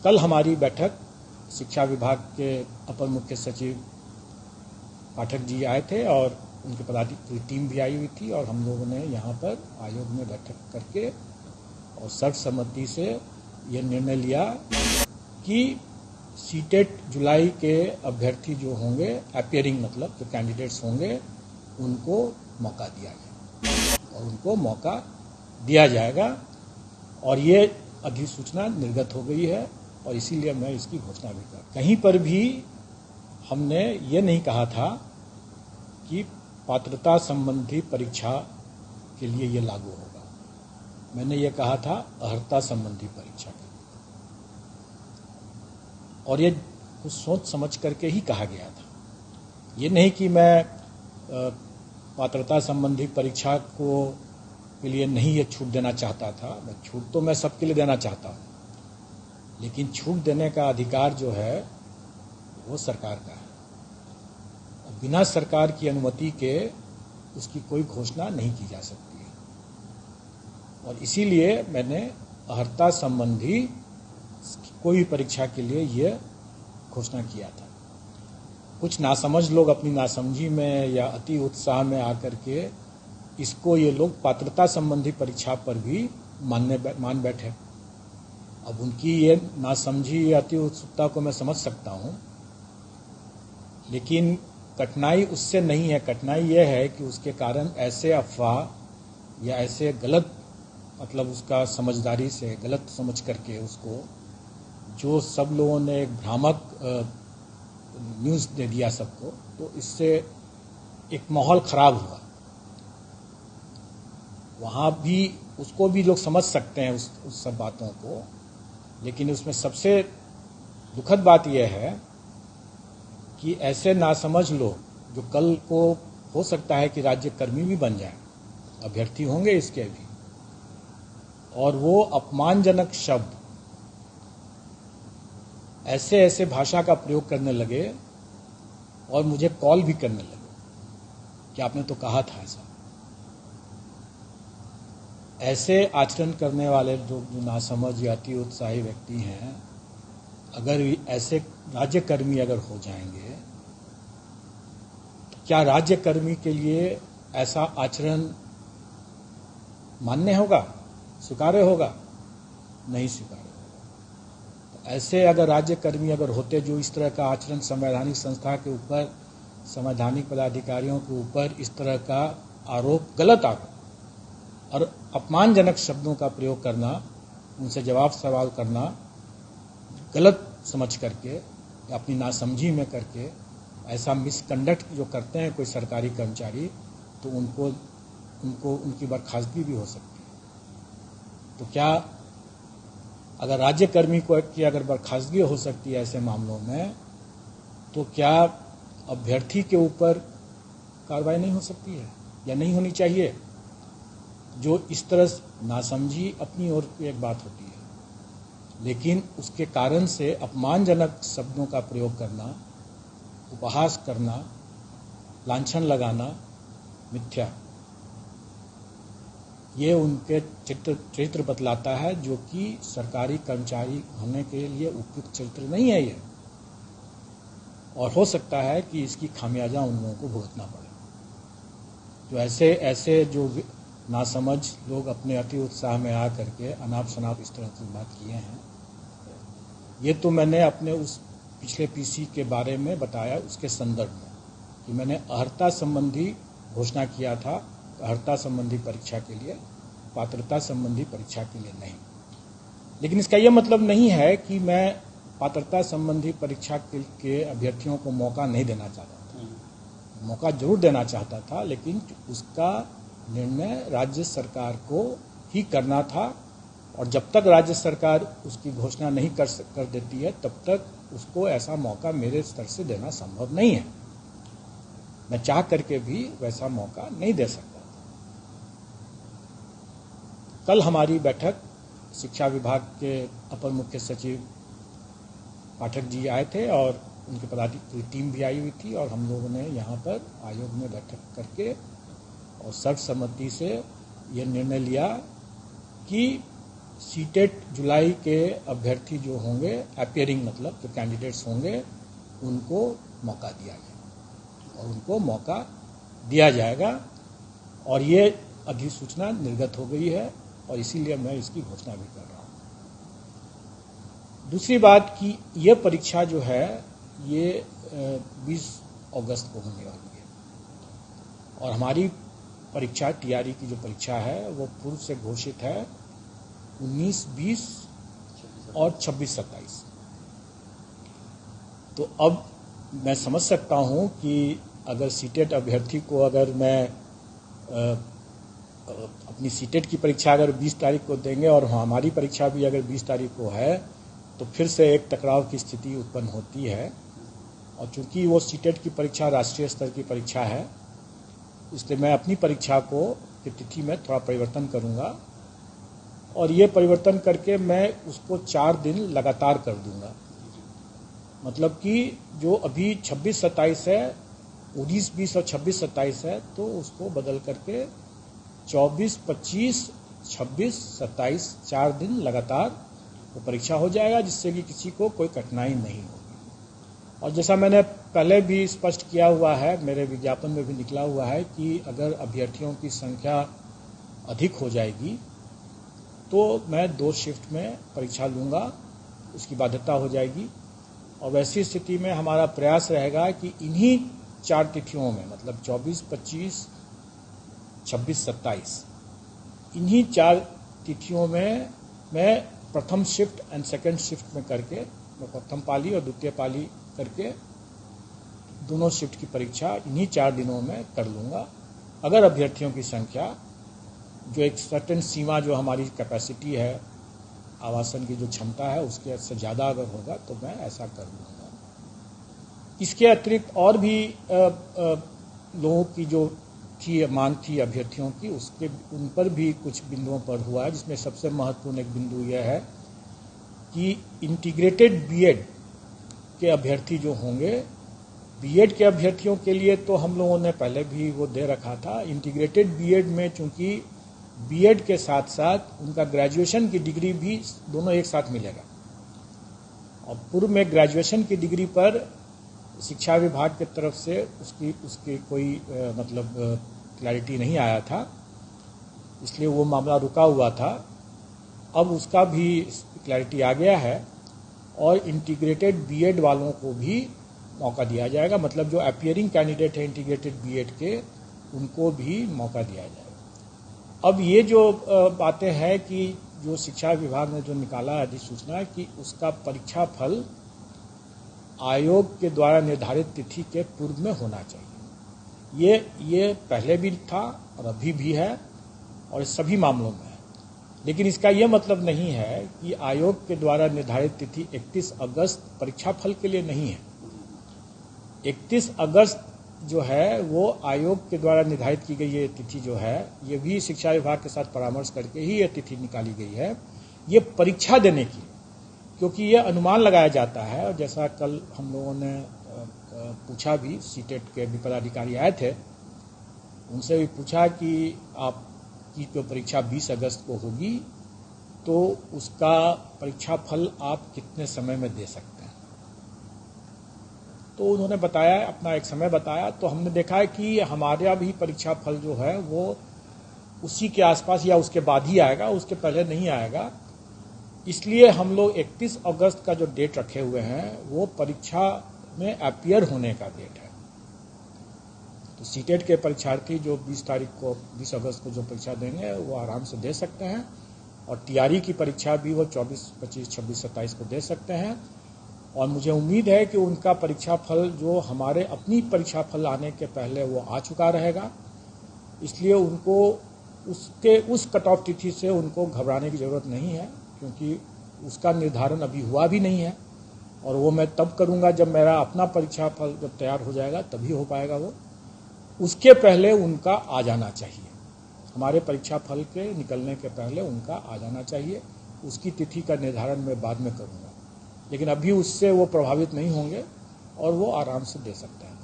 कल हमारी बैठक शिक्षा विभाग के अपर मुख्य सचिव पाठक जी आए थे और उनके पदाधिकारी टीम भी आई हुई थी और हम लोगों ने यहाँ पर आयोग में बैठक करके और सर्वसम्मति से ये निर्णय लिया कि सीटेट जुलाई के अभ्यर्थी जो होंगे, अपीयरिंग मतलब जो कैंडिडेट्स होंगे, उनको मौका दिया जाएगा और उनको मौका दिया जाएगा और ये अधिसूचना निर्गत हो गई है और इसीलिए मैं इसकी घोषणा भी कर। कहीं पर भी हमने ये नहीं कहा था कि पात्रता संबंधी परीक्षा के लिए ये लागू होगा। मैंने ये कहा था अर्हता संबंधी परीक्षा के लिए, और ये कुछ सोच समझ करके ही कहा गया था। ये नहीं कि मैं पात्रता संबंधी परीक्षा के लिए नहीं ये छूट देना चाहता था। मैं छूट तो मैं सबके लिए देना चाहता हूँ, लेकिन छूट देने का अधिकार जो है वो सरकार का है। बिना सरकार की अनुमति के उसकी कोई घोषणा नहीं की जा सकती है और इसीलिए मैंने अर्हता संबंधी कोई परीक्षा के लिए ये घोषणा किया था। कुछ नासमझ लोग अपनी नासमझी में या अति उत्साह में आकर के इसको ये लोग पात्रता संबंधी परीक्षा पर भी मान बैठे। अब उनकी ये नासमझी या अति उत्सुकता को मैं समझ सकता हूँ, लेकिन कठिनाई उससे नहीं है। कठिनाई यह है कि उसके कारण ऐसे अफवाह या ऐसे गलत मतलब उसका समझदारी से गलत समझ करके उसको जो सब लोगों ने एक भ्रामक न्यूज़ दे दिया सबको, तो इससे एक माहौल खराब हुआ। वहाँ भी उसको भी लोग समझ सकते हैं उस सब बातों को, लेकिन उसमें सबसे दुखद बात यह है कि ऐसे नासमझ लोग जो कल को हो सकता है कि राज्यकर्मी भी बन जाएं, अभ्यर्थी होंगे इसके भी, और वो अपमानजनक शब्द ऐसे ऐसे भाषा का प्रयोग करने लगे और मुझे कॉल भी करने लगे कि आपने तो कहा था ऐसा। ऐसे आचरण करने वाले जो नासमझ या अति उत्साही व्यक्ति हैं, अगर ऐसे राज्यकर्मी अगर हो जाएंगे तो क्या राज्यकर्मी के लिए ऐसा आचरण मान्य होगा, स्वीकार्य होगा? नहीं स्वीकार्य होगा। तो ऐसे अगर राज्यकर्मी अगर होते जो इस तरह का आचरण संवैधानिक संस्था के ऊपर, संवैधानिक पदाधिकारियों के ऊपर इस तरह का आरोप, गलत आरोप और अपमानजनक शब्दों का प्रयोग करना, उनसे जवाब सवाल करना गलत समझ करके, अपनी नासमझी में करके ऐसा मिसकंडक्ट जो करते हैं कोई सरकारी कर्मचारी, तो उनको उनकी बर्खास्तगी भी हो सकती है। तो क्या अगर राज्यकर्मी की अगर बर्खास्तगी हो सकती है ऐसे मामलों में, तो क्या अभ्यर्थी के ऊपर कार्रवाई नहीं हो सकती है या नहीं होनी चाहिए? जो इस तरह नासमझी अपनी ओर की एक बात होती है, लेकिन उसके कारण से अपमानजनक शब्दों का प्रयोग करना, उपहास करना, लांछन लगाना मिथ्या, ये उनके चरित्र बतलाता है, जो कि सरकारी कर्मचारी होने के लिए उपयुक्त चरित्र नहीं है ये, और हो सकता है कि इसकी खामियाजा उन लोगों को भुगतना पड़े। जो ऐसे जो नासमझ लोग अपने अति उत्साह में आ करके अनाप शनाप इस तरह की बात किए हैं, ये तो मैंने अपने उस पिछले पीसी के बारे में बताया उसके संदर्भ में कि मैंने अर्हता संबंधी घोषणा किया था, अर्हता संबंधी परीक्षा के लिए, पात्रता संबंधी परीक्षा के लिए नहीं। लेकिन इसका यह मतलब नहीं है कि मैं पात्रता संबंधी परीक्षा के अभ्यर्थियों को मौका नहीं देना चाहता था। मौका जरूर देना चाहता था, लेकिन उसका निर्णय राज्य सरकार को ही करना था, और जब तक राज्य सरकार उसकी घोषणा नहीं कर देती है, तब तक उसको ऐसा मौका मेरे स्तर से देना संभव नहीं है। मैं चाह करके भी वैसा मौका नहीं दे सकता। कल हमारी बैठक शिक्षा विभाग के अपर मुख्य सचिव पाठक जी आए थे और उनके पदाधिकारी टीम भी आई हुई थी, और हम लोगों ने यहाँ पर आयोग में बैठक करके और सर्वसम्मति से ये निर्णय लिया कि सीटेट जुलाई के अभ्यर्थी जो होंगे, अपियरिंग मतलब जो कैंडिडेट्स होंगे, उनको मौका दिया जाएगा और उनको मौका दिया जाएगा। और ये अधिसूचना निर्गत हो गई है और इसीलिए मैं इसकी घोषणा भी कर रहा हूँ। दूसरी बात कि ये परीक्षा जो है ये 20 अगस्त को होने वाली है और हमारी परीक्षा टीआरई की जो परीक्षा है वो पूर्व से घोषित है 19, 20 और 26, 27। तो अब मैं समझ सकता हूं कि अगर सीटेट अभ्यर्थी को अगर मैं अपनी सीटेट की परीक्षा अगर 20 तारीख को देंगे और हमारी परीक्षा भी अगर 20 तारीख को है तो फिर से एक टकराव की स्थिति उत्पन्न होती है। और चूंकि वो सीटेट की परीक्षा राष्ट्रीय स्तर की परीक्षा है, इसलिए मैं अपनी परीक्षा को की तिथि में थोड़ा परिवर्तन करूंगा और ये परिवर्तन करके मैं उसको 4 दिन लगातार कर दूंगा। मतलब कि जो अभी 26, 27 है, 19, 20 और 26, 27 है, तो उसको बदल करके 24, 25, 26, 27 4 दिन लगातार वो परीक्षा हो जाएगा, जिससे कि किसी को कोई कठिनाई नहीं होगी। और जैसा मैंने पहले भी स्पष्ट किया हुआ है, मेरे विज्ञापन में भी निकला हुआ है कि अगर अभ्यर्थियों की संख्या अधिक हो जाएगी तो मैं 2 शिफ्ट में परीक्षा लूँगा, उसकी बाध्यता हो जाएगी। और वैसी स्थिति में हमारा प्रयास रहेगा कि इन्हीं 4 तिथियों में, मतलब 24, 25, 26, 27, इन्हीं 4 तिथियों में मैं प्रथम शिफ्ट एंड सेकंड शिफ्ट में करके, मैं प्रथम पाली और द्वितीय पाली करके दोनों शिफ्ट की परीक्षा इन्हीं 4 दिनों में कर लूँगा। अगर अभ्यर्थियों की संख्या जो एक सर्टेन सीमा जो हमारी कैपेसिटी है, आवासन की जो क्षमता है, उसके से ज़्यादा अगर होगा तो मैं ऐसा कर लूँगा। इसके अतिरिक्त और भी लोगों की जो थी मांग थी अभ्यर्थियों की, उसके उन पर भी कुछ बिंदुओं पर हुआ है, जिसमें सबसे महत्वपूर्ण एक बिंदु यह है कि इंटीग्रेटेड बीएड के अभ्यर्थी जो होंगे, बीएड के अभ्यर्थियों के लिए तो हम लोगों ने पहले भी वो दे रखा था। इंटीग्रेटेड बीएड में चूंकि बीएड के साथ साथ उनका ग्रेजुएशन की डिग्री भी दोनों एक साथ मिलेगा, और पूर्व में ग्रेजुएशन की डिग्री पर शिक्षा विभाग की तरफ से उसकी कोई मतलब क्लैरिटी नहीं आया था, इसलिए वो मामला रुका हुआ था। अब उसका भी क्लैरिटी आ गया है और इंटीग्रेटेड बीएड वालों को भी मौका दिया जाएगा, मतलब जो अपीयरिंग कैंडिडेट है इंटीग्रेटेड बीएड के, उनको भी मौका दिया जाएगा। अब ये जो बातें हैं कि जो शिक्षा विभाग ने जो निकाला है अधिसूचना कि उसका परीक्षा फल आयोग के द्वारा निर्धारित तिथि के पूर्व में होना चाहिए, ये पहले भी था और अभी भी है और सभी मामलों में है। लेकिन इसका यह मतलब नहीं है कि आयोग के द्वारा निर्धारित तिथि 31 अगस्त परीक्षा फल के लिए नहीं है। 31 अगस्त जो है वो आयोग के द्वारा निर्धारित की गई ये तिथि जो है, ये भी शिक्षा विभाग के साथ परामर्श करके ही ये तिथि निकाली गई है, ये परीक्षा देने की, क्योंकि ये अनुमान लगाया जाता है। और जैसा कल हम लोगों ने पूछा भी, सीटेट के भी पदाधिकारी आए थे, उनसे भी पूछा कि आपकी जो परीक्षा 20 अगस्त को होगी तो उसका परीक्षा फल आप कितने समय में दे सकते हैं। तो उन्होंने बताया, अपना एक समय बताया, तो हमने देखा है कि हमारा भी परीक्षा फल जो है वो उसी के आसपास या उसके बाद ही आएगा, उसके पहले नहीं आएगा। इसलिए हम लोग 31 अगस्त का जो डेट रखे हुए हैं वो परीक्षा में अपीयर होने का डेट है। तो सीटेट के परीक्षार्थी जो 20 अगस्त को जो परीक्षा देंगे वो आराम से दे सकते हैं, और टीआरई की परीक्षा भी वो 24, 25, 26, 27 को दे सकते हैं। और मुझे उम्मीद है कि उनका परीक्षा फल जो हमारे अपनी परीक्षा फल आने के पहले वो आ चुका रहेगा, इसलिए उनको उस कट ऑफ तिथि से उनको घबराने की ज़रूरत नहीं है, क्योंकि उसका निर्धारण अभी हुआ भी नहीं है। और वो मैं तब करूंगा जब मेरा अपना परीक्षा फल जब तैयार हो जाएगा, तभी हो पाएगा वो। उसके पहले उनका आ जाना चाहिए, हमारे परीक्षा फल के निकलने के पहले उनका आ जाना चाहिए। उसकी तिथि का निर्धारण मैं बाद में करूंगा, लेकिन अभी उससे वो प्रभावित नहीं होंगे और वो आराम से दे सकते हैं।